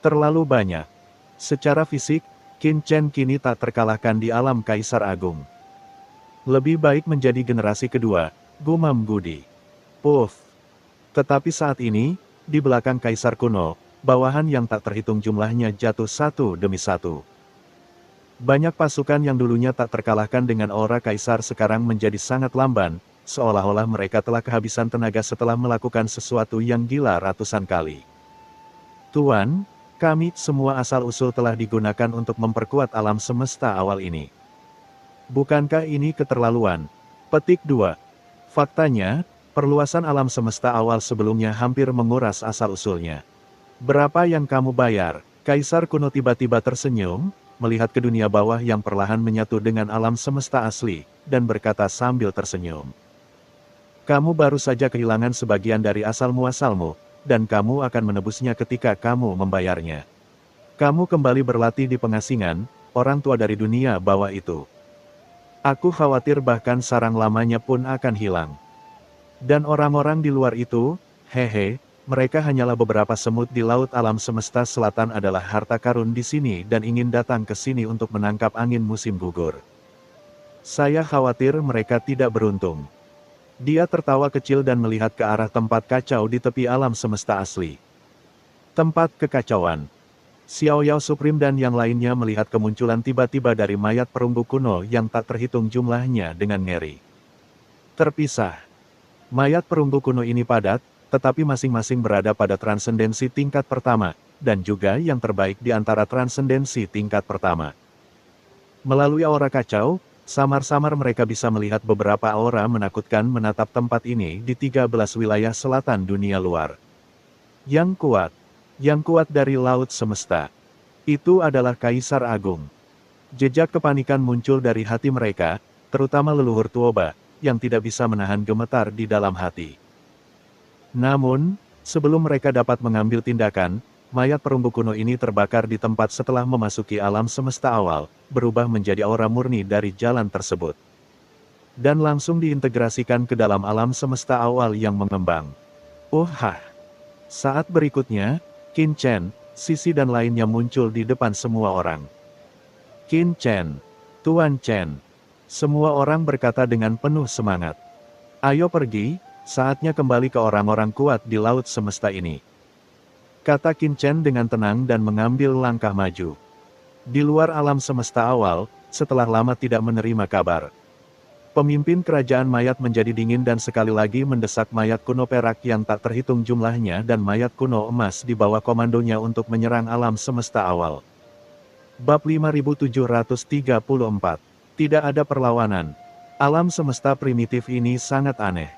Terlalu banyak. Secara fisik, Qin Chen kini tak terkalahkan di alam Kaisar Agung. Lebih baik menjadi generasi kedua, gumam Gudi. Puff. Tetapi saat ini, di belakang Kaisar kuno, bawahan yang tak terhitung jumlahnya jatuh satu demi satu. Banyak pasukan yang dulunya tak terkalahkan dengan aura Kaisar sekarang menjadi sangat lamban, seolah-olah mereka telah kehabisan tenaga setelah melakukan sesuatu yang gila ratusan kali. Tuan, kami semua asal-usul telah digunakan untuk memperkuat alam semesta awal ini. Bukankah ini keterlaluan? Petik 2. Faktanya, perluasan alam semesta awal sebelumnya hampir menguras asal-usulnya. Berapa yang kamu bayar? Kaisar kuno tiba-tiba tersenyum, melihat ke dunia bawah yang perlahan menyatu dengan alam semesta asli, dan berkata sambil tersenyum. Kamu baru saja kehilangan sebagian dari asal-muasalmu, dan kamu akan menebusnya ketika kamu membayarnya. Kamu kembali berlatih di pengasingan, orang tua dari dunia bawah itu. Aku khawatir bahkan sarang lamanya pun akan hilang. Dan orang-orang di luar itu, hehe, mereka hanyalah beberapa semut di laut alam semesta selatan adalah harta karun di sini dan ingin datang ke sini untuk menangkap angin musim gugur. Saya khawatir mereka tidak beruntung. Dia tertawa kecil dan melihat ke arah tempat kacau di tepi alam semesta asli. Tempat kekacauan. Xiao Yao Supreme dan yang lainnya melihat kemunculan tiba-tiba dari mayat perunggu kuno yang tak terhitung jumlahnya dengan ngeri. Terpisah. Mayat perunggu kuno ini padat, tetapi masing-masing berada pada transendensi tingkat pertama, dan juga yang terbaik di antara transendensi tingkat pertama. Melalui aura kacau, samar-samar mereka bisa melihat beberapa aura menakutkan menatap tempat ini di 13 wilayah selatan dunia luar. Yang kuat dari laut semesta. Itu adalah Kaisar Agung. Jejak kepanikan muncul dari hati mereka, terutama leluhur Tuoba, yang tidak bisa menahan gemetar di dalam hati. Namun, sebelum mereka dapat mengambil tindakan, mayat perunggu kuno ini terbakar di tempat setelah memasuki alam semesta awal, berubah menjadi aura murni dari jalan tersebut. Dan langsung diintegrasikan ke dalam alam semesta awal yang mengembang. Saat berikutnya, Qin Chen, Sisi dan lainnya muncul di depan semua orang. Qin Chen, Tuan Chen. Semua orang berkata dengan penuh semangat. Ayo pergi, saatnya kembali ke orang-orang kuat di laut semesta ini. Kata Qin Chen dengan tenang dan mengambil langkah maju. Di luar alam semesta awal, setelah lama tidak menerima kabar. Pemimpin kerajaan mayat menjadi dingin dan sekali lagi mendesak mayat kuno perak yang tak terhitung jumlahnya dan mayat kuno emas di bawah komandonya untuk menyerang alam semesta awal. Bab 5734. Tidak ada perlawanan. Alam semesta primitif ini sangat aneh.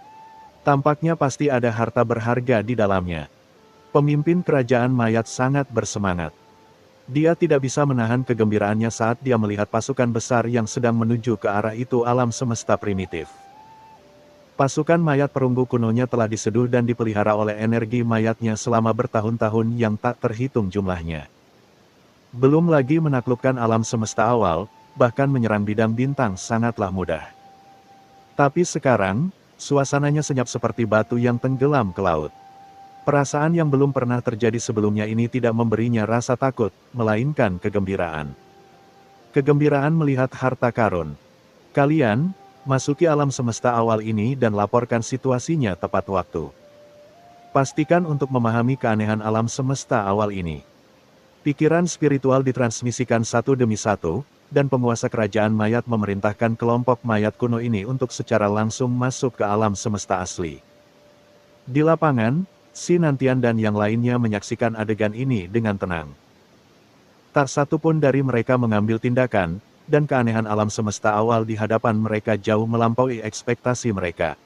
Tampaknya pasti ada harta berharga di dalamnya. Pemimpin kerajaan mayat sangat bersemangat. Dia tidak bisa menahan kegembiraannya saat dia melihat pasukan besar yang sedang menuju ke arah itu alam semesta primitif. Pasukan mayat perunggu kunonya telah diseduh dan dipelihara oleh energi mayatnya selama bertahun-tahun yang tak terhitung jumlahnya. Belum lagi menaklukkan alam semesta awal, bahkan menyerang bidang bintang sangatlah mudah. Tapi sekarang, suasananya senyap seperti batu yang tenggelam ke laut. Perasaan yang belum pernah terjadi sebelumnya ini tidak memberinya rasa takut, melainkan kegembiraan. Kegembiraan melihat harta karun. Kalian, masuki alam semesta awal ini dan laporkan situasinya tepat waktu. Pastikan untuk memahami keanehan alam semesta awal ini. Pikiran spiritual ditransmisikan satu demi satu, dan penguasa kerajaan mayat memerintahkan kelompok mayat kuno ini untuk secara langsung masuk ke alam semesta asli. Di lapangan, Si Nantian dan yang lainnya menyaksikan adegan ini dengan tenang. Tak satu pun dari mereka mengambil tindakan, dan keanehan alam semesta awal di hadapan mereka jauh melampaui ekspektasi mereka.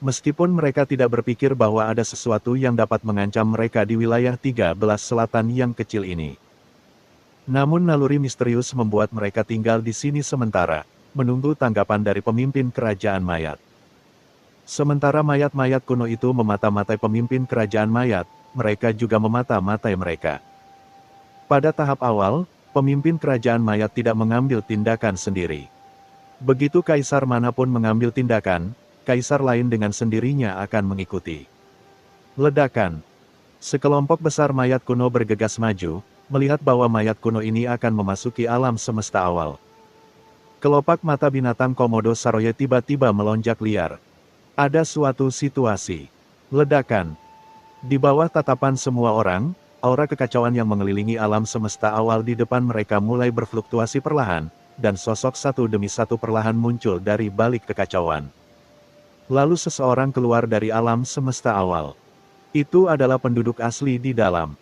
Meskipun mereka tidak berpikir bahwa ada sesuatu yang dapat mengancam mereka di wilayah 13 selatan yang kecil ini. Namun naluri misterius membuat mereka tinggal di sini sementara, menunggu tanggapan dari pemimpin kerajaan mayat. Sementara mayat-mayat kuno itu memata-matai pemimpin kerajaan mayat, mereka juga memata-matai mereka. Pada tahap awal, pemimpin kerajaan mayat tidak mengambil tindakan sendiri. Begitu kaisar manapun mengambil tindakan, kaisar lain dengan sendirinya akan mengikuti. Ledakan. Sekelompok besar mayat kuno bergegas maju, melihat bahwa mayat kuno ini akan memasuki alam semesta awal. Kelopak mata binatang Komodo Saroye tiba-tiba melonjak liar. Ada suatu situasi. Ledakan. Di bawah tatapan semua orang, aura kekacauan yang mengelilingi alam semesta awal di depan mereka mulai berfluktuasi perlahan, dan sosok satu demi satu perlahan muncul dari balik kekacauan. Lalu seseorang keluar dari alam semesta awal. Itu adalah penduduk asli di dalam.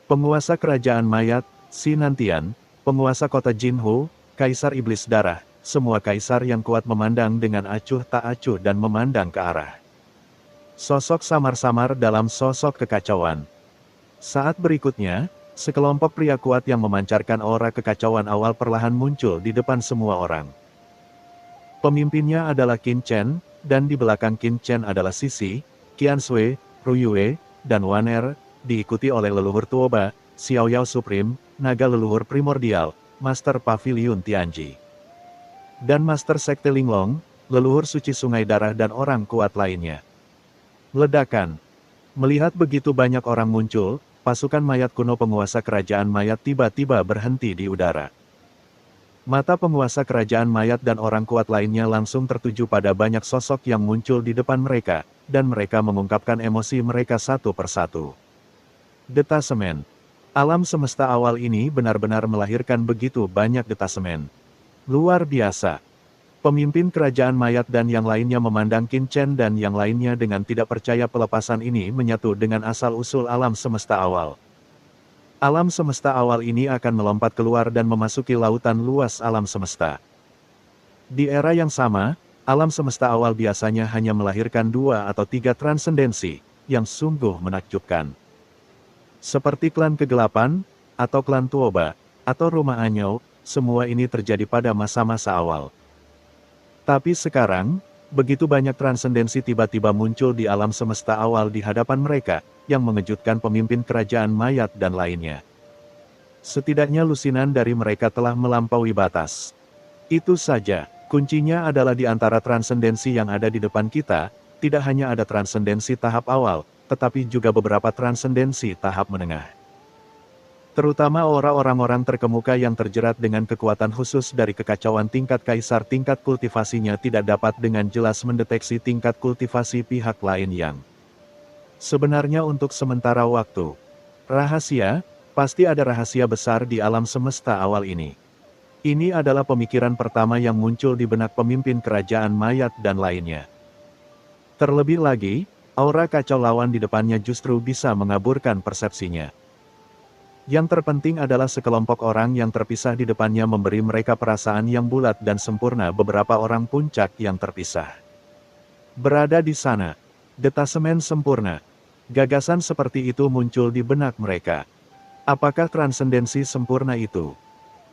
Penguasa kerajaan mayat, Sinantian, penguasa kota Jinhu, kaisar iblis darah, semua kaisar yang kuat memandang dengan acuh tak acuh dan memandang ke arah. Sosok samar-samar dalam sosok kekacauan. Saat berikutnya, sekelompok pria kuat yang memancarkan aura kekacauan awal perlahan muncul di depan semua orang. Pemimpinnya adalah Qin Chen, dan di belakang Qin Chen adalah Sisi, Qian Sui, Ruyue, dan Wan Er, diikuti oleh leluhur Tuoba, Xiao Yao Supreme, naga leluhur primordial, Master Pavilion Tianji, dan Master Sekte Linglong, leluhur suci sungai darah dan orang kuat lainnya. Ledakan. Melihat begitu banyak orang muncul, pasukan mayat kuno penguasa kerajaan mayat tiba-tiba berhenti di udara. Mata penguasa kerajaan mayat dan orang kuat lainnya langsung tertuju pada banyak sosok yang muncul di depan mereka, dan mereka mengungkapkan emosi mereka satu persatu. Detasemen. Alam semesta awal ini benar-benar melahirkan begitu banyak detasemen. Luar biasa. Pemimpin kerajaan mayat dan yang lainnya memandang Qin Chen dan yang lainnya dengan tidak percaya pelepasan ini menyatu dengan asal-usul alam semesta awal. Alam semesta awal ini akan melompat keluar dan memasuki lautan luas alam semesta. Di era yang sama, alam semesta awal biasanya hanya melahirkan 2 atau 3 transendensi, yang sungguh menakjubkan. Seperti klan kegelapan, atau klan Tuoba, atau rumah Anyou, semua ini terjadi pada masa-masa awal. Tapi sekarang, begitu banyak transendensi tiba-tiba muncul di alam semesta awal di hadapan mereka, yang mengejutkan pemimpin kerajaan mayat dan lainnya. Setidaknya lusinan dari mereka telah melampaui batas. Itu saja, kuncinya adalah di antara transendensi yang ada di depan kita, tidak hanya ada transendensi tahap awal, tetapi juga beberapa transendensi tahap menengah. Terutama orang-orang terkemuka yang terjerat dengan kekuatan khusus dari kekacauan tingkat kaisar, tingkat kultivasinya tidak dapat dengan jelas mendeteksi tingkat kultivasi pihak lain yang sebenarnya untuk sementara waktu. Rahasia, pasti ada rahasia besar di alam semesta awal ini. Ini adalah pemikiran pertama yang muncul di benak pemimpin kerajaan mayat dan lainnya. Terlebih lagi, aura kacau lawan di depannya justru bisa mengaburkan persepsinya. Yang terpenting adalah sekelompok orang yang terpisah di depannya memberi mereka perasaan yang bulat dan sempurna. Beberapa orang puncak yang terpisah berada di sana. Detasemen sempurna. Gagasan seperti itu muncul di benak mereka. Apakah transendensi sempurna itu?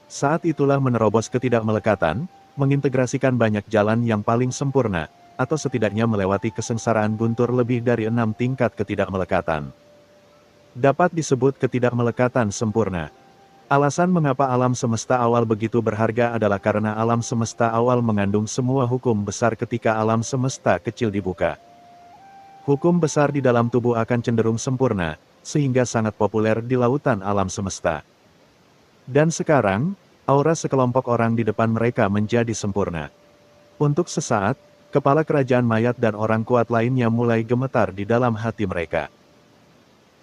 Saat itulah menerobos ketidakmelekatan, mengintegrasikan banyak jalan yang paling sempurna, atau setidaknya melewati kesengsaraan guntur lebih dari 6 tingkat ketidakmelekatan. Dapat disebut ketidakmelekatan sempurna. Alasan mengapa alam semesta awal begitu berharga adalah karena alam semesta awal mengandung semua hukum besar ketika alam semesta kecil dibuka. Hukum besar di dalam tubuh akan cenderung sempurna, sehingga sangat populer di lautan alam semesta. Dan sekarang, aura sekelompok orang di depan mereka menjadi sempurna. Untuk sesaat, kepala kerajaan mayat dan orang kuat lainnya mulai gemetar di dalam hati mereka.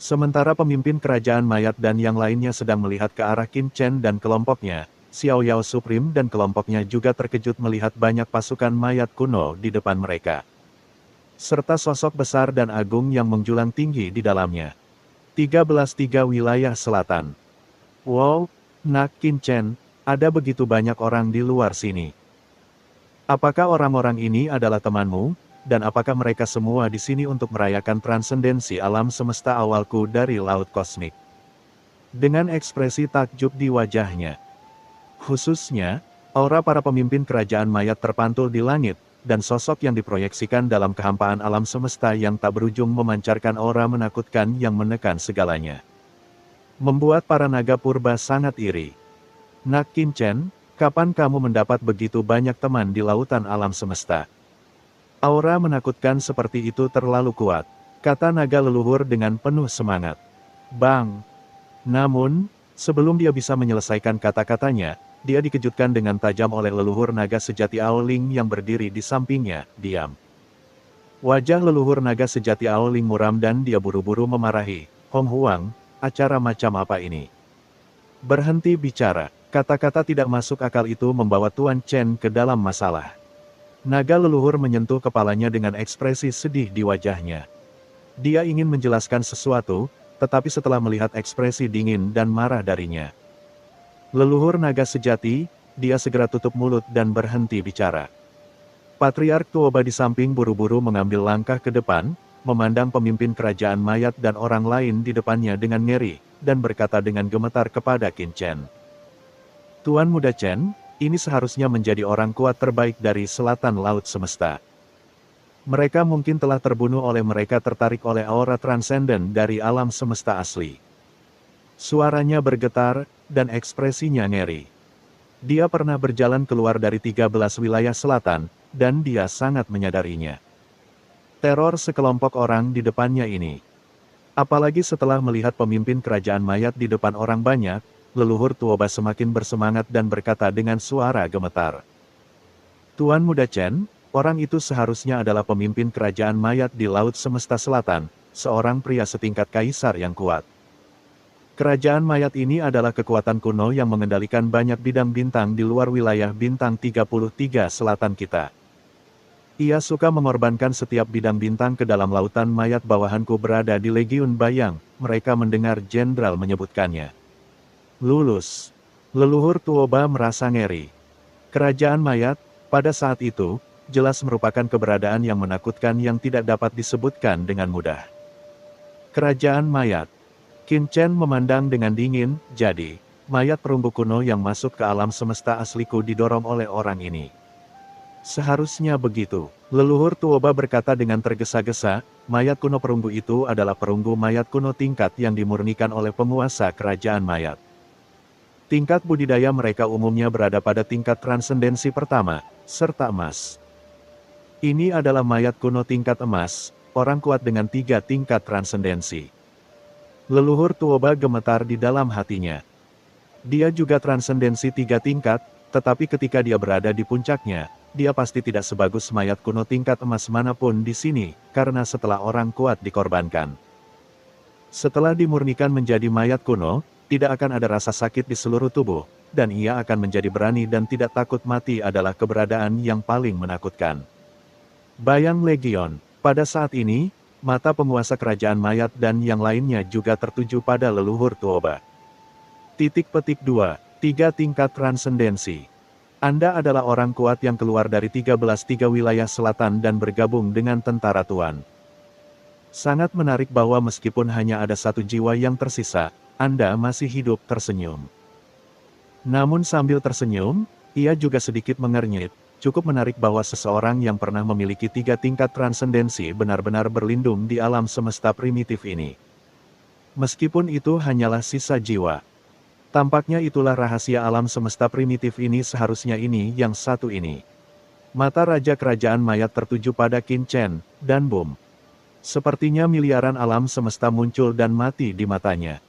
Sementara pemimpin kerajaan mayat dan yang lainnya sedang melihat ke arah Qin Chen dan kelompoknya, Xiao Yao Supreme dan kelompoknya juga terkejut melihat banyak pasukan mayat kuno di depan mereka. Serta sosok besar dan agung yang menjulang tinggi di dalamnya. 13 wilayah selatan. Wow, nak Qin Chen, ada begitu banyak orang di luar sini. Apakah orang-orang ini adalah temanmu? Dan apakah mereka semua di sini untuk merayakan transendensi alam semesta awalku dari laut kosmik? Dengan ekspresi takjub di wajahnya. Khususnya, aura para pemimpin kerajaan mayat terpantul di langit, dan sosok yang diproyeksikan dalam kehampaan alam semesta yang tak berujung memancarkan aura menakutkan yang menekan segalanya. Membuat para naga purba sangat iri. Nak Qin Chen, kapan kamu mendapat begitu banyak teman di lautan alam semesta? Aura menakutkan seperti itu terlalu kuat. kata naga leluhur dengan penuh semangat. Bang! Namun, sebelum dia bisa menyelesaikan kata-katanya, dia dikejutkan dengan tajam oleh leluhur naga sejati Aoling yang berdiri di sampingnya. Diam. Wajah leluhur naga sejati Aoling muram dan dia buru-buru memarahi. Hong Huang, acara macam apa ini? Berhenti bicara. Kata-kata tidak masuk akal itu membawa Tuan Chen ke dalam masalah. Naga leluhur menyentuh kepalanya dengan ekspresi sedih di wajahnya. Dia ingin menjelaskan sesuatu, tetapi setelah melihat ekspresi dingin dan marah darinya. Leluhur naga sejati, dia segera tutup mulut dan berhenti bicara. Patriark Tuoba di samping buru-buru mengambil langkah ke depan, memandang pemimpin kerajaan mayat dan orang lain di depannya dengan ngeri, dan berkata dengan gemetar kepada Qin Chen. Tuan Muda Chen, ini seharusnya menjadi orang kuat terbaik dari selatan laut semesta. Mereka mungkin telah terbunuh oleh mereka tertarik oleh aura transenden dari alam semesta asli. Suaranya bergetar, dan ekspresinya ngeri. Dia pernah berjalan keluar dari 13 wilayah selatan, dan dia sangat menyadarinya. Teror sekelompok orang di depannya ini. Apalagi setelah melihat pemimpin kerajaan mayat di depan orang banyak, leluhur Tuoba semakin bersemangat dan berkata dengan suara gemetar. Tuan Muda Chen, orang itu seharusnya adalah pemimpin kerajaan mayat di Laut Semesta Selatan, seorang pria setingkat kaisar yang kuat. Kerajaan mayat ini adalah kekuatan kuno yang mengendalikan banyak bidang bintang di luar wilayah bintang 33 selatan kita. Ia suka mengorbankan setiap bidang bintang ke dalam lautan mayat bawahanku berada di Legiun Bayang, mereka mendengar jenderal menyebutkannya. Lulus. Leluhur Tuoba merasa ngeri. Kerajaan mayat, pada saat itu, jelas merupakan keberadaan yang menakutkan yang tidak dapat disebutkan dengan mudah. Kerajaan mayat. Qin Chen memandang dengan dingin, jadi, mayat perunggu kuno yang masuk ke alam semesta asliku didorong oleh orang ini. Seharusnya begitu. Leluhur Tuoba berkata dengan tergesa-gesa, mayat kuno perunggu itu adalah perunggu mayat kuno tingkat yang dimurnikan oleh penguasa kerajaan mayat. Tingkat budidaya mereka umumnya berada pada tingkat transendensi pertama, serta emas. Ini adalah mayat kuno tingkat emas, orang kuat dengan 3 tingkat transendensi. Leluhur Tuoba gemetar di dalam hatinya. Dia juga transendensi 3 tingkat, tetapi ketika dia berada di puncaknya, dia pasti tidak sebagus mayat kuno tingkat emas manapun di sini, karena setelah orang kuat dikorbankan. Setelah dimurnikan menjadi mayat kuno, tidak akan ada rasa sakit di seluruh tubuh, dan ia akan menjadi berani dan tidak takut mati adalah keberadaan yang paling menakutkan. Bayang Legion, pada saat ini, mata penguasa kerajaan mayat dan yang lainnya juga tertuju pada leluhur Tuoba. Titik petik 2, 3 tingkat transendensi. Anda adalah orang kuat yang keluar dari 13 wilayah selatan dan bergabung dengan tentara Tuan. Sangat menarik bahwa meskipun hanya ada 1 jiwa yang tersisa, Anda masih hidup tersenyum. Namun sambil tersenyum, ia juga sedikit mengernyit. Cukup menarik bahwa seseorang yang pernah memiliki 3 tingkat transendensi benar-benar berlindung di alam semesta primitif ini. Meskipun itu hanyalah sisa jiwa. Tampaknya itulah rahasia alam semesta primitif ini seharusnya ini yang satu ini. Mata Raja Kerajaan Mayat tertuju pada Qin Chen, dan boom. Sepertinya miliaran alam semesta muncul dan mati di matanya.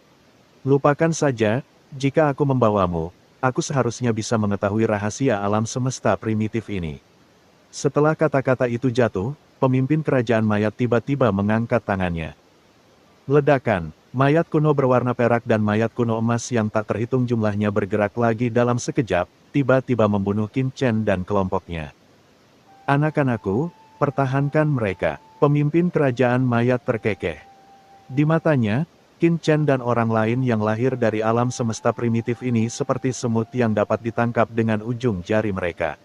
Lupakan saja, jika aku membawamu, aku seharusnya bisa mengetahui rahasia alam semesta primitif ini. Setelah kata-kata itu jatuh, pemimpin kerajaan mayat tiba-tiba mengangkat tangannya. Ledakan, mayat kuno berwarna perak dan mayat kuno emas yang tak terhitung jumlahnya bergerak lagi dalam sekejap, tiba-tiba membunuh Qin Chen dan kelompoknya. Anak-anakku, pertahankan mereka. Pemimpin kerajaan mayat terkekeh. Di matanya, Qin Chen dan orang lain yang lahir dari alam semesta primitif ini seperti semut yang dapat ditangkap dengan ujung jari mereka.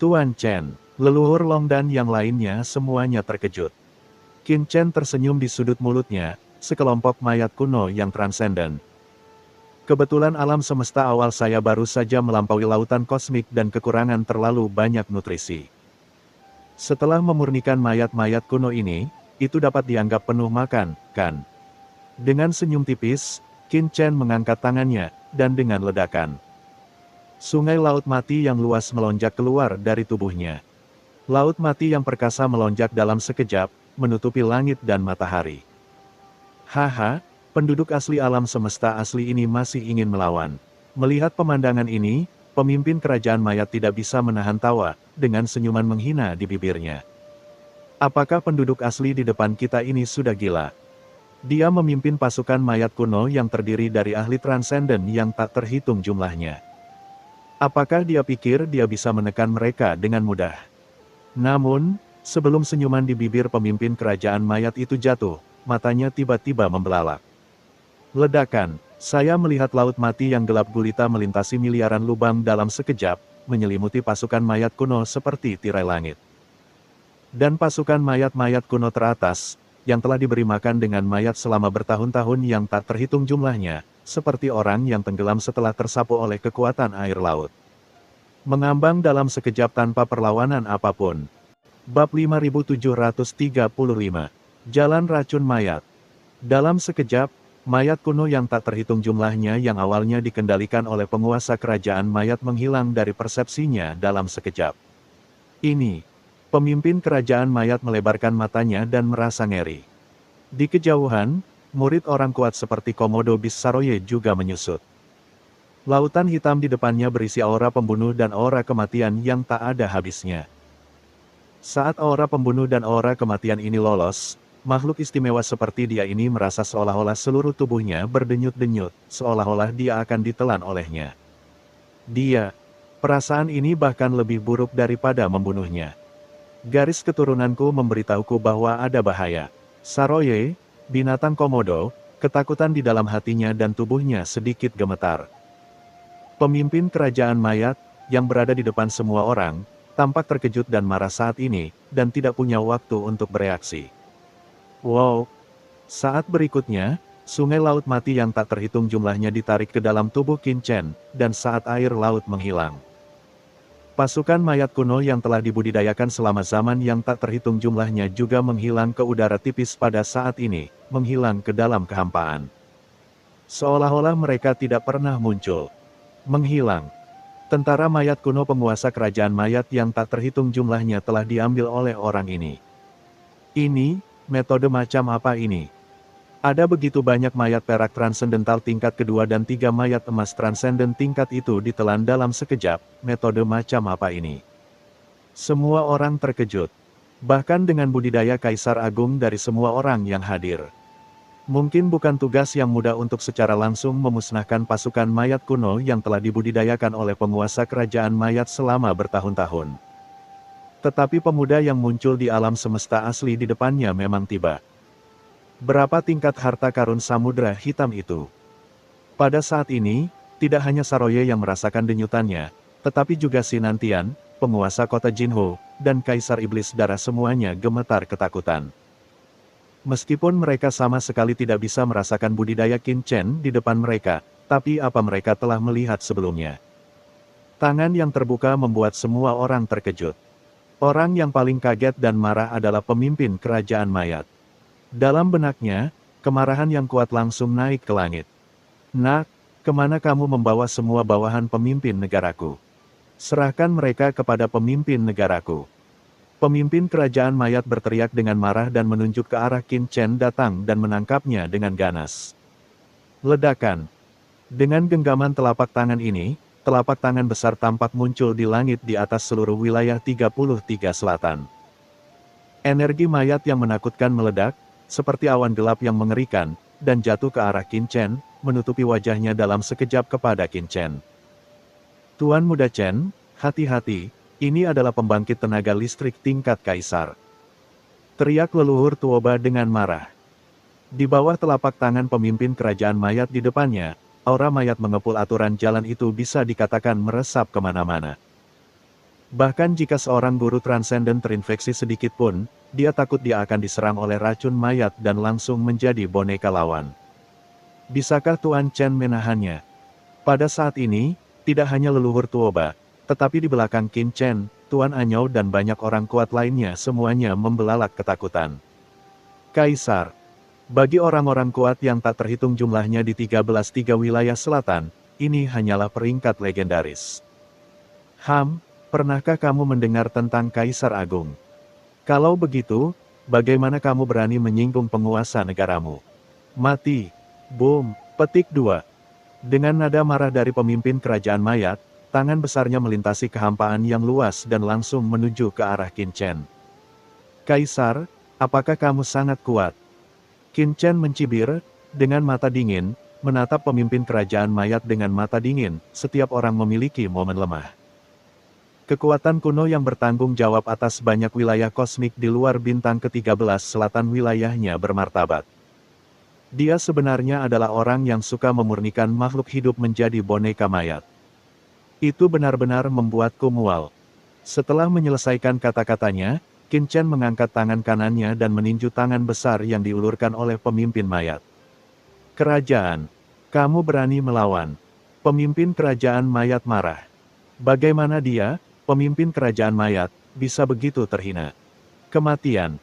Tuan Chen, leluhur Long dan yang lainnya semuanya terkejut. Qin Chen tersenyum di sudut mulutnya, sekelompok mayat kuno yang transenden. Kebetulan alam semesta awal saya baru saja melampaui lautan kosmik dan kekurangan terlalu banyak nutrisi. Setelah memurnikan mayat-mayat kuno ini, itu dapat dianggap penuh makan, kan? Dengan senyum tipis, Qin Chen mengangkat tangannya, dan dengan ledakan. Sungai laut mati yang luas melonjak keluar dari tubuhnya. Laut mati yang perkasa melonjak dalam sekejap, menutupi langit dan matahari. Haha, penduduk asli alam semesta asli ini masih ingin melawan. Melihat pemandangan ini, pemimpin kerajaan mayat tidak bisa menahan tawa, dengan senyuman menghina di bibirnya. Apakah penduduk asli di depan kita ini sudah gila? Dia memimpin pasukan mayat kuno yang terdiri dari ahli transenden yang tak terhitung jumlahnya. Apakah dia pikir dia bisa menekan mereka dengan mudah? Namun, sebelum senyuman di bibir pemimpin kerajaan mayat itu jatuh, matanya tiba-tiba membelalak. Ledakan, saya melihat laut mati yang gelap gulita melintasi miliaran lubang dalam sekejap, menyelimuti pasukan mayat kuno seperti tirai langit. Dan pasukan mayat-mayat kuno teratas, yang telah diberi makan dengan mayat selama bertahun-tahun yang tak terhitung jumlahnya, seperti orang yang tenggelam setelah tersapu oleh kekuatan air laut. Mengambang dalam sekejap tanpa perlawanan apapun. Bab 5735, Jalan Racun Mayat. Dalam sekejap, mayat kuno yang tak terhitung jumlahnya yang awalnya dikendalikan oleh penguasa kerajaan mayat menghilang dari persepsinya dalam sekejap. Ini. Pemimpin kerajaan mayat melebarkan matanya dan merasa ngeri. Di kejauhan, murid orang kuat seperti Komodo Bis Saroye juga menyusut. Lautan hitam di depannya berisi aura pembunuh dan aura kematian yang tak ada habisnya. Saat aura pembunuh dan aura kematian ini lolos, makhluk istimewa seperti dia ini merasa seolah-olah seluruh tubuhnya berdenyut-denyut, seolah-olah dia akan ditelan olehnya. Perasaan ini bahkan lebih buruk daripada membunuhnya. Garis keturunanku memberitahuku bahwa ada bahaya. Saroye, binatang komodo, ketakutan di dalam hatinya dan tubuhnya sedikit gemetar. Pemimpin kerajaan mayat, yang berada di depan semua orang, tampak terkejut dan marah saat ini, dan tidak punya waktu untuk bereaksi. Wow! Saat berikutnya, sungai laut mati yang tak terhitung jumlahnya ditarik ke dalam tubuh Qin Chen, dan saat air laut menghilang. Pasukan mayat kuno yang telah dibudidayakan selama zaman yang tak terhitung jumlahnya juga menghilang ke udara tipis pada saat ini, menghilang ke dalam kehampaan. Seolah-olah mereka tidak pernah muncul. Menghilang. Tentara mayat kuno penguasa kerajaan mayat yang tak terhitung jumlahnya telah diambil oleh orang ini. Ini, metode macam apa ini? Ada begitu banyak mayat perak transendental tingkat kedua dan 3 mayat emas transenden tingkat itu ditelan dalam sekejap, metode macam apa ini? Semua orang terkejut. Bahkan dengan budidaya Kaisar Agung dari semua orang yang hadir. Mungkin bukan tugas yang mudah untuk secara langsung memusnahkan pasukan mayat kuno yang telah dibudidayakan oleh penguasa kerajaan mayat selama bertahun-tahun. Tetapi pemuda yang muncul di alam semesta asli di depannya memang tiba. Berapa tingkat harta karun samudra hitam itu? Pada saat ini, tidak hanya Saroye yang merasakan denyutannya, tetapi juga Sinantian, penguasa kota Jinho, dan Kaisar Iblis Darah semuanya gemetar ketakutan. Meskipun mereka sama sekali tidak bisa merasakan budidaya Qin Chen di depan mereka, tapi apa mereka telah melihat sebelumnya? Tangan yang terbuka membuat semua orang terkejut. Orang yang paling kaget dan marah adalah pemimpin kerajaan mayat. Dalam benaknya, kemarahan yang kuat langsung naik ke langit. Nak, kemana kamu membawa semua bawahan pemimpin negaraku? Serahkan mereka kepada pemimpin negaraku. Pemimpin kerajaan mayat berteriak dengan marah dan menunjuk ke arah Qin Chen datang dan menangkapnya dengan ganas. Ledakan. Dengan genggaman telapak tangan ini, telapak tangan besar tampak muncul di langit di atas seluruh wilayah 33 selatan. Energi mayat yang menakutkan meledak, seperti awan gelap yang mengerikan, dan jatuh ke arah Qin Chen, menutupi wajahnya dalam sekejap kepada Qin Chen. Tuan Muda Chen, hati-hati, ini adalah pembangkit tenaga listrik tingkat kaisar. Teriak leluhur Tuoba dengan marah. Di bawah telapak tangan pemimpin kerajaan mayat di depannya, aura mayat mengepul aturan jalan itu bisa dikatakan meresap kemana-mana. Bahkan jika seorang guru transenden terinfeksi sedikit pun, dia takut dia akan diserang oleh racun mayat dan langsung menjadi boneka lawan. Bisakah Tuan Chen menahannya? Pada saat ini, tidak hanya leluhur Tuoba, tetapi di belakang Qin Chen, Tuan Anyou dan banyak orang kuat lainnya semuanya membelalak ketakutan. Kaisar. Bagi orang-orang kuat yang tak terhitung jumlahnya di 13 wilayah selatan, ini hanyalah peringkat legendaris. Pernahkah kamu mendengar tentang Kaisar Agung? Kalau begitu, Bagaimana kamu berani menyinggung penguasa negaramu? Mati. Boom. Petik 2. Dengan nada marah dari pemimpin kerajaan mayat, tangan besarnya melintasi kehampaan yang luas dan langsung menuju ke arah Qin Chen. Kaisar, apakah kamu sangat kuat? Qin Chen mencibir, dengan mata dingin, menatap pemimpin kerajaan mayat dengan mata dingin. Setiap orang memiliki momen lemah. Kekuatan kuno yang bertanggung jawab atas banyak wilayah kosmik di luar bintang ke-13 selatan wilayahnya bermartabat. Dia sebenarnya adalah orang yang suka memurnikan makhluk hidup menjadi boneka mayat. Itu benar-benar membuatku mual. Setelah menyelesaikan kata-katanya, Qin Chen mengangkat tangan kanannya dan meninju tangan besar yang diulurkan oleh pemimpin mayat. Kerajaan, kamu berani melawan. Pemimpin kerajaan mayat marah. Bagaimana dia, pemimpin kerajaan mayat, bisa begitu terhina? Kematian.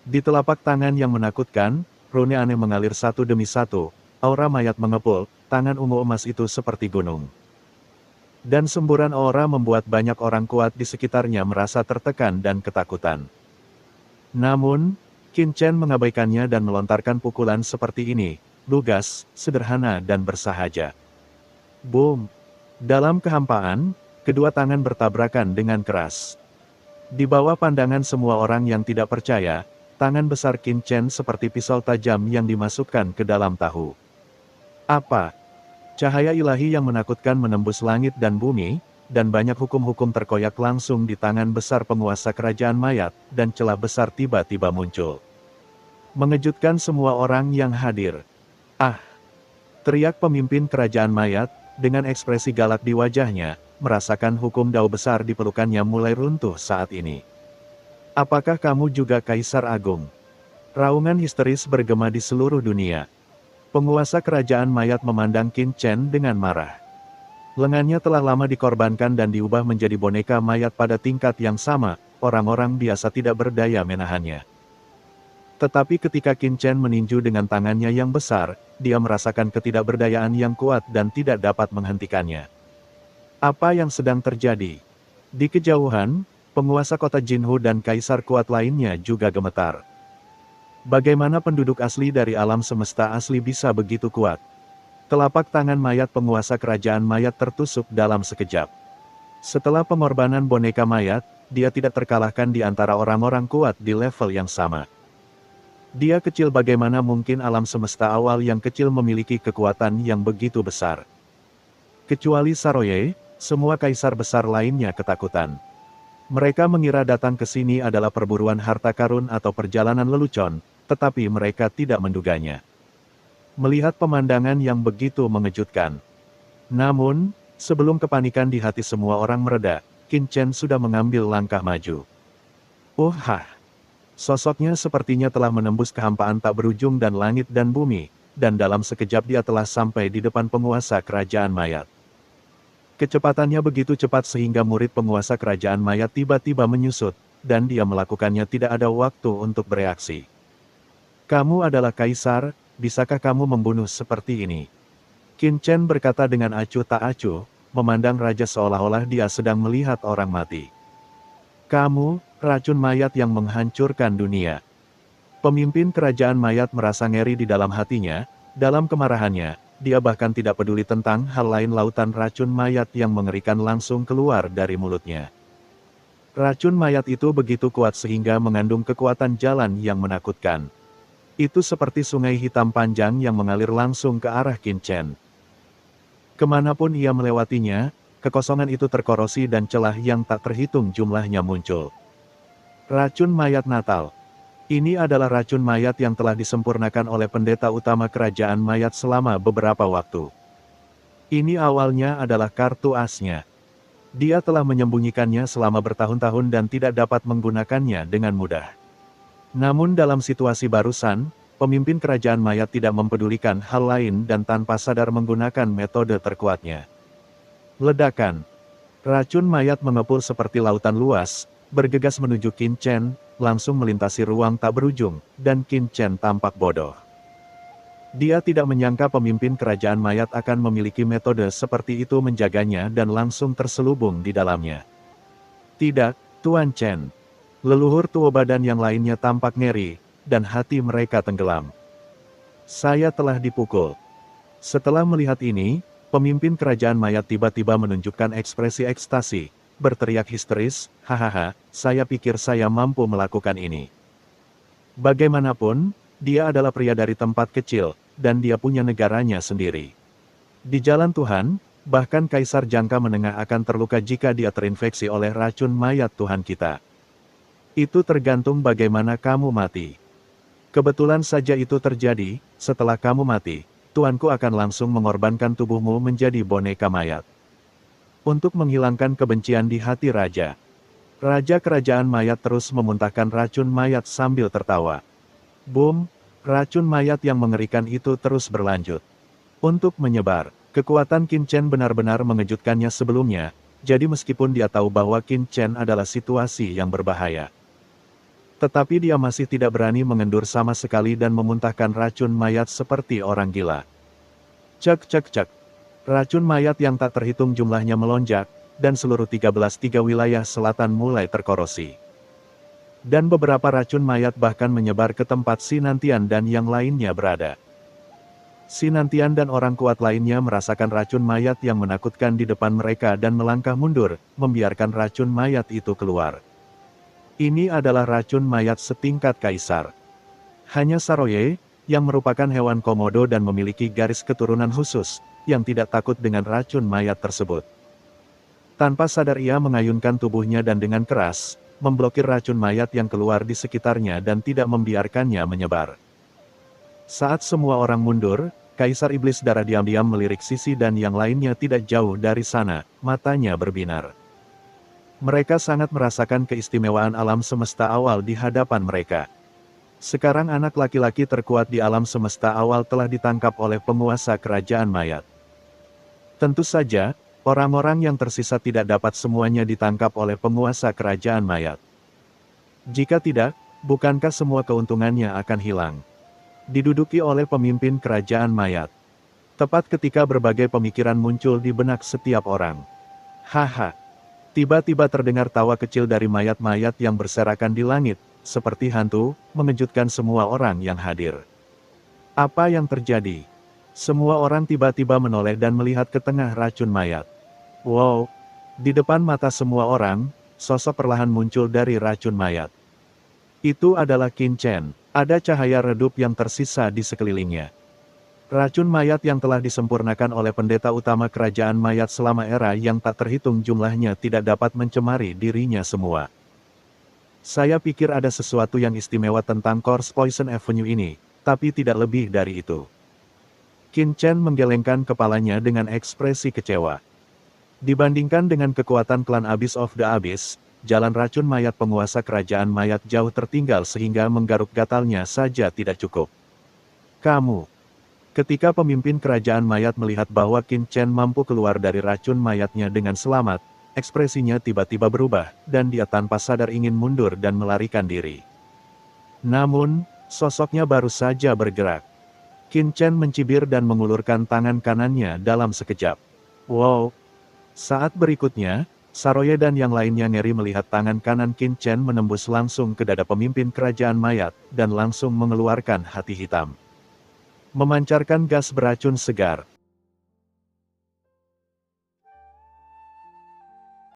Di telapak tangan yang menakutkan, rune aneh mengalir satu demi satu, aura mayat mengepul, tangan ungu emas itu seperti gunung. Dan semburan aura membuat banyak orang kuat di sekitarnya merasa tertekan dan ketakutan. Namun, Qin Chen mengabaikannya dan melontarkan pukulan seperti ini, lugas, sederhana dan bersahaja. Boom! Dalam kehampaan, kedua tangan bertabrakan dengan keras. Di bawah pandangan semua orang yang tidak percaya, tangan besar Qin Chen seperti pisau tajam yang dimasukkan ke dalam tahu. Apa? Cahaya ilahi yang menakutkan menembus langit dan bumi, dan banyak hukum-hukum terkoyak langsung di tangan besar penguasa kerajaan mayat, dan celah besar tiba-tiba muncul. Mengejutkan semua orang yang hadir. Ah! Teriak pemimpin kerajaan mayat, dengan ekspresi galak di wajahnya, merasakan hukum dao besar di pelukannya mulai runtuh saat ini. Apakah kamu juga Kaisar Agung? Raungan histeris bergema di seluruh dunia. Penguasa kerajaan mayat memandang Qin Chen dengan marah. Lengannya telah lama dikorbankan dan diubah menjadi boneka mayat pada tingkat yang sama, orang-orang biasa tidak berdaya menahannya. Tetapi ketika Qin Chen meninju dengan tangannya yang besar, dia merasakan ketidakberdayaan yang kuat dan tidak dapat menghentikannya. Apa yang sedang terjadi? Di kejauhan, penguasa kota Jinhu dan kaisar kuat lainnya juga gemetar. Bagaimana penduduk asli dari alam semesta asli bisa begitu kuat? Telapak tangan mayat penguasa kerajaan mayat tertusuk dalam sekejap. Setelah pengorbanan boneka mayat, dia tidak terkalahkan di antara orang-orang kuat di level yang sama. Dia kecil, bagaimana mungkin alam semesta awal yang kecil memiliki kekuatan yang begitu besar? Kecuali Saroye, semua kaisar besar lainnya ketakutan. Mereka mengira datang ke sini adalah perburuan harta karun atau perjalanan lelucon, tetapi mereka tidak menduganya. Melihat pemandangan yang begitu mengejutkan. Namun, sebelum kepanikan di hati semua orang mereda, Qin Chen sudah mengambil langkah maju. Sosoknya sepertinya telah menembus kehampaan tak berujung dan langit dan bumi, dan dalam sekejap dia telah sampai di depan penguasa kerajaan mayat. Kecepatannya begitu cepat sehingga murid penguasa kerajaan mayat tiba-tiba menyusut, dan dia melakukannya tidak ada waktu untuk bereaksi. Kamu adalah kaisar, bisakah kamu membunuh seperti ini? Qin Chen berkata dengan acuh tak acuh, memandang raja seolah-olah dia sedang melihat orang mati. Kamu, racun mayat yang menghancurkan dunia. Pemimpin kerajaan mayat merasa ngeri di dalam hatinya, dalam kemarahannya. Dia bahkan tidak peduli tentang hal lain, lautan racun mayat yang mengerikan langsung keluar dari mulutnya. Racun mayat itu begitu kuat sehingga mengandung kekuatan jalan yang menakutkan. Itu seperti sungai hitam panjang yang mengalir langsung ke arah Qin Chen. Kemanapun ia melewatinya, kekosongan itu terkorosi dan celah yang tak terhitung jumlahnya muncul. Racun mayat Natal. Ini adalah racun mayat yang telah disempurnakan oleh pendeta utama kerajaan mayat selama beberapa waktu. Ini awalnya adalah kartu asnya. Dia telah menyembunyikannya selama bertahun-tahun dan tidak dapat menggunakannya dengan mudah. Namun dalam situasi barusan, pemimpin kerajaan mayat tidak mempedulikan hal lain dan tanpa sadar menggunakan metode terkuatnya. Ledakan. Racun mayat mengepul seperti lautan luas, bergegas menuju Qin Chen, langsung melintasi ruang tak berujung, dan Qin Chen tampak bodoh. Dia tidak menyangka pemimpin kerajaan mayat akan memiliki metode seperti itu menjaganya dan langsung terselubung di dalamnya. Tidak, Tuan Chen. Leluhur tua badan yang lainnya tampak ngeri, dan hati mereka tenggelam. Saya telah dipukul. Setelah melihat ini, pemimpin kerajaan mayat tiba-tiba menunjukkan ekspresi ekstasi, berteriak histeris, hahaha, saya pikir saya mampu melakukan ini. Bagaimanapun, dia adalah pria dari tempat kecil, dan dia punya negaranya sendiri. Di jalan Tuhan, bahkan Kaisar Jangka Menengah akan terluka jika dia terinfeksi oleh racun mayat Tuhan kita. Itu tergantung bagaimana kamu mati. Kebetulan saja itu terjadi, setelah kamu mati, Tuanku akan langsung mengorbankan tubuhmu menjadi boneka mayat. Untuk menghilangkan kebencian di hati raja. Raja kerajaan mayat terus memuntahkan racun mayat sambil tertawa. Boom, racun mayat yang mengerikan itu terus berlanjut. Untuk menyebar, kekuatan Qin Chen benar-benar mengejutkannya sebelumnya, jadi meskipun dia tahu bahwa Qin Chen adalah situasi yang berbahaya. Tetapi dia masih tidak berani mengendur sama sekali dan memuntahkan racun mayat seperti orang gila. Cek cek cek. Racun mayat yang tak terhitung jumlahnya melonjak, dan seluruh 13 wilayah selatan mulai terkorosi. Dan beberapa racun mayat bahkan menyebar ke tempat Sinantian dan yang lainnya berada. Sinantian dan orang kuat lainnya merasakan racun mayat yang menakutkan di depan mereka dan melangkah mundur, membiarkan racun mayat itu keluar. Ini adalah racun mayat setingkat kaisar. Hanya Saroye, yang merupakan hewan komodo dan memiliki garis keturunan khusus, yang tidak takut dengan racun mayat tersebut. Tanpa sadar ia mengayunkan tubuhnya dan dengan keras, memblokir racun mayat yang keluar di sekitarnya dan tidak membiarkannya menyebar. Saat semua orang mundur, Kaisar Iblis Darah diam-diam melirik Sisi dan yang lainnya tidak jauh dari sana, matanya berbinar. Mereka sangat merasakan keistimewaan alam semesta awal di hadapan mereka. Sekarang anak laki-laki terkuat di alam semesta awal telah ditangkap oleh penguasa kerajaan mayat. Tentu saja, orang-orang yang tersisa tidak dapat semuanya ditangkap oleh penguasa kerajaan mayat. Jika tidak, bukankah semua keuntungannya akan hilang? Diduduki oleh pemimpin kerajaan mayat. Tepat ketika berbagai pemikiran muncul di benak setiap orang. Haha. Tiba-tiba terdengar tawa kecil dari mayat-mayat yang berserakan di langit, seperti hantu, mengejutkan semua orang yang hadir. Apa yang terjadi? Semua orang tiba-tiba menoleh dan melihat ke tengah racun mayat. Wow! Di depan mata semua orang, sosok perlahan muncul dari racun mayat. Itu adalah Qin Chen, ada cahaya redup yang tersisa di sekelilingnya. Racun mayat yang telah disempurnakan oleh pendeta utama kerajaan mayat selama era yang tak terhitung jumlahnya tidak dapat mencemari dirinya semua. Saya pikir ada sesuatu yang istimewa tentang Course Poison Avenue ini, tapi tidak lebih dari itu. Qin Chen menggelengkan kepalanya dengan ekspresi kecewa. Dibandingkan dengan kekuatan klan Abyss of the Abyss, jalan racun mayat penguasa kerajaan mayat jauh tertinggal sehingga menggaruk gatalnya saja tidak cukup. Kamu. Ketika pemimpin kerajaan mayat melihat bahwa Qin Chen mampu keluar dari racun mayatnya dengan selamat, ekspresinya tiba-tiba berubah, dan dia tanpa sadar ingin mundur dan melarikan diri. Namun, sosoknya baru saja bergerak. Qin Chen mencibir dan mengulurkan tangan kanannya dalam sekejap. Wow! Saat berikutnya, Saroye dan yang lainnya ngeri melihat tangan kanan Qin Chen menembus langsung ke dada pemimpin kerajaan mayat, dan langsung mengeluarkan hati hitam. Memancarkan gas beracun segar.